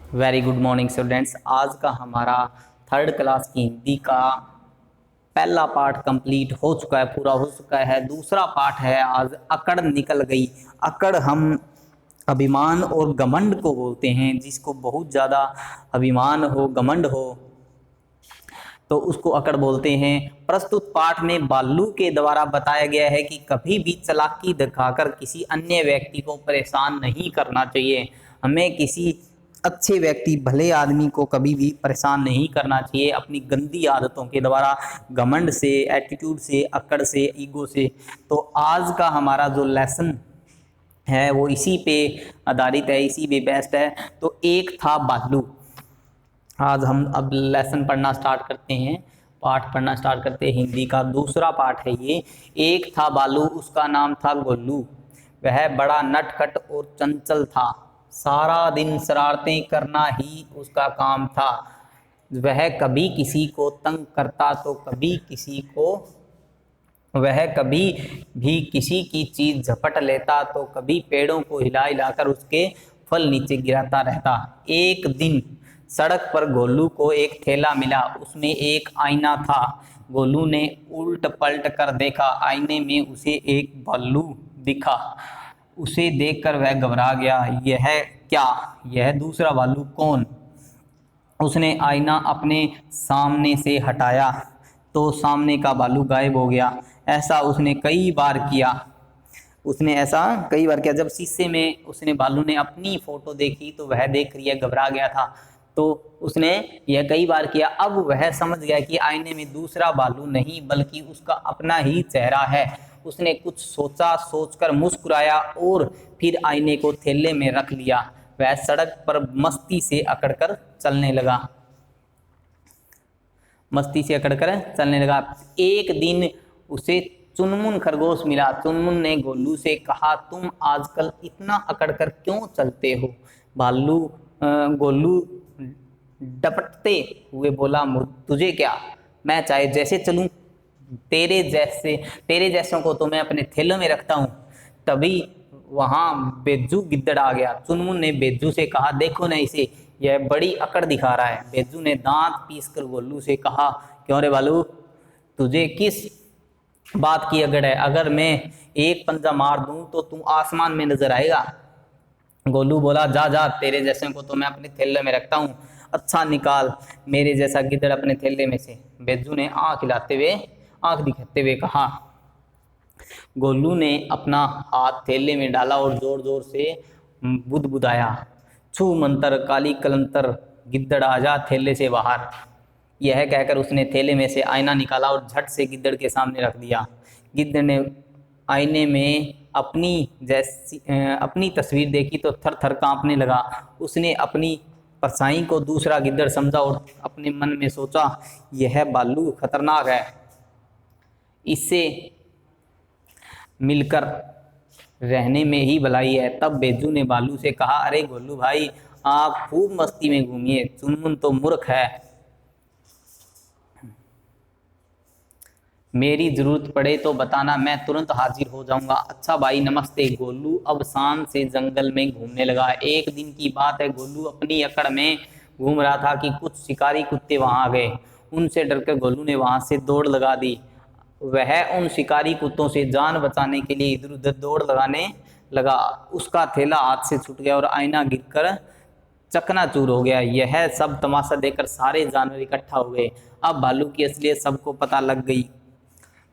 Very good morning students. आज का हमारा थर्ड क्लास की हिंदी का पहला पार्ट कंप्लीट हो चुका है, पूरा हो चुका है। दूसरा पार्ट है आज अकड़ निकल गई। अकड़ हम अभिमान और घमंड को बोलते हैं, जिसको बहुत ज़्यादा अभिमान हो, घमंड हो तो उसको अकड़ बोलते हैं। प्रस्तुत पाठ में बालू के द्वारा बताया गया है कि कभी भी चालाकी दिखाकर किसी अन्य व्यक्ति को परेशान नहीं करना चाहिए। हमें किसी अच्छे व्यक्ति, भले आदमी को कभी भी परेशान नहीं करना चाहिए अपनी गंदी आदतों के द्वारा, घमंड से, एटीट्यूड से, अकड़ से, ईगो से। तो आज का हमारा जो लेसन है वो इसी पे आधारित है, इसी पे बेस्ड है। तो एक था बालू। आज हम अब लेसन पढ़ना स्टार्ट करते हैं, पाठ पढ़ना स्टार्ट करते हैं। हिंदी का दूसरा पाठ है ये। एक था बालू, उसका नाम था गोलू। वह बड़ा नटखट और चंचल था। सारा दिन शरारतें करना ही उसका काम था। वह कभी किसी को तंग करता तो कभी किसी को वह कभी भी किसी की चीज झपट लेता तो कभी पेड़ों को हिला हिलाकर उसके फल नीचे गिराता रहता। एक दिन सड़क पर गोलू को एक ठेला मिला, उसमें एक आईना था। गोलू ने उल्ट पलट कर देखा, आईने में उसे एक भालू दिखा। उसे देखकर वह घबरा गया। यह क्या? यह दूसरा भालू कौन? उसने आईना अपने सामने से हटाया तो सामने का भालू गायब हो गया। ऐसा उसने कई बार किया। जब शीशे में उसने भालू ने अपनी फोटो देखी तो वह देख रही है, घबरा गया था। तो उसने यह कई बार किया। अब वह समझ गया कि आईने में दूसरा भालू नहीं बल्कि उसका अपना ही चेहरा है। उसने कुछ सोचा, सोचकर मुस्कुराया और फिर आईने को थैले में रख लिया। वह सड़क पर मस्ती से अकड़कर चलने लगा। एक दिन उसे चुनमुन खरगोश मिला। चुनमुन ने गोलू से कहा, तुम आजकल इतना अकड़कर क्यों चलते हो? गोलू डपटते हुए बोला, तुझे क्या, मैं चाहे जैसे चलूं। तेरे जैसों को तो मैं अपने थैलों में रखता हूँ। तभी वहां बेज्जू गिद्दड़ आ गया। चुनमुन ने बेज्जू से कहा, देखो ना इसे, यह बड़ी अकड़ दिखा रहा है। बेज्जू ने दांत पीसकर गोलू से कहा, क्यों रे बालू, तुझे किस बात की अकड़ है? अगर मैं एक पंजा मार दूं तो तू आसमान में नजर आएगा। गोलू बोला, जा जा, तेरे जैसे को तो मैं अपने थैले में रखता हूँ। अच्छा निकाल मेरे जैसा गिद्दड़ अपने थैले में से। बेज्जू ने आंख दिखाते हुए कहा। गोलू ने अपना हाथ थैले में डाला और जोर जोर से बुदबुदाया, छू मंतर काली कलंतर, गिद्दड़ आजा थैले से बाहर। यह कहकर उसने थैले में से आईना निकाला और झट से गिद्दड़ के सामने रख दिया। गिद्दड़ ने आईने में अपनी तस्वीर देखी तो थर थर कांपने लगा। उसने अपनी परछाई को दूसरा गिद्दड़ समझा और अपने मन में सोचा, यह भालू खतरनाक है, इससे मिलकर रहने में ही भलाई है। तब बेज्जू ने भालू से कहा, अरे गोलू भाई, आप खूब मस्ती में घूमिए, चुनमुन तो मूर्ख है। मेरी जरूरत पड़े तो बताना, मैं तुरंत हाजिर हो जाऊंगा। अच्छा भाई, नमस्ते। गोलू अब शान से जंगल में घूमने लगा। एक दिन की बात है, गोलू अपनी अकड़ में घूम रहा था कि कुछ शिकारी कुत्ते वहां आ गए। उनसे डरकर गोलू ने वहां से दौड़ लगा दी। वह उन शिकारी कुत्तों से जान बचाने के लिए इधर उधर दौड़ लगाने लगा। उसका थैला हाथ से छूट गया और आईना गिरकर चकनाचूर हो गया। यह सब तमाशा देखकर सारे जानवर इकट्ठा हो गए। अब भालू की असलियत सबको पता लग गई।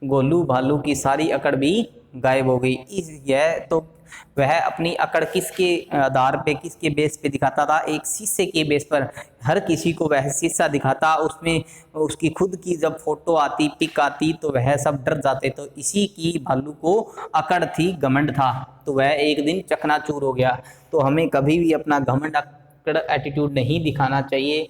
गोलू भालू की सारी अकड़ भी गायब हो गई। यह तो वह अपनी अकड़ किसके आधार पे, किसके बेस पे दिखाता था? एक शीशे के बेस पर। हर किसी को वह शीशा दिखाता, उसमें उसकी खुद की जब फोटो आती, पिक आती तो वह सब डर जाते। तो इसी की भालू को अकड़ थी, घमंड था, तो वह एक दिन चकनाचूर हो गया। तो हमें कभी भी अपना घमंड, अकड़, एटीट्यूड नहीं दिखाना चाहिए।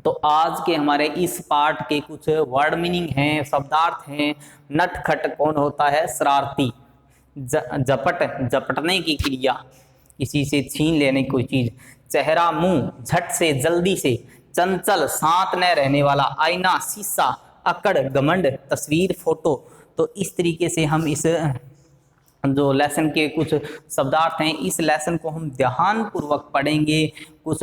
तो आज के हमारे इस पार्ट के कुछ वर्ड मीनिंग हैं, शब्दार्थ हैं। नटखट कौन होता है? शरारती। झपटने की क्रिया, किसी से छीन लेने कोई चीज। चेहरा, मुंह, झट से, जल्दी से। चंचल, शांत न रहने वाला। आईना, शीशा। अकड़, घमंड, तस्वीर, फोटो। तो इस तरीके से हम इस जो लेसन के कुछ शब्दार्थ हैं, इस लेसन को हम ध्यानपूर्वक पढ़ेंगे। कुछ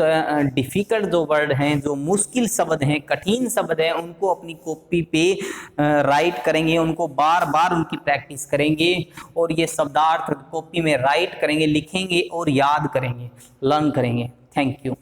डिफ़िकल्ट जो वर्ड हैं, जो मुश्किल शब्द हैं, कठिन शब्द हैं, उनको अपनी कॉपी पे राइट करेंगे, उनको बार बार उनकी प्रैक्टिस करेंगे और ये शब्दार्थ कॉपी में राइट करेंगे, लिखेंगे और याद करेंगे, लर्न करेंगे। Thank you.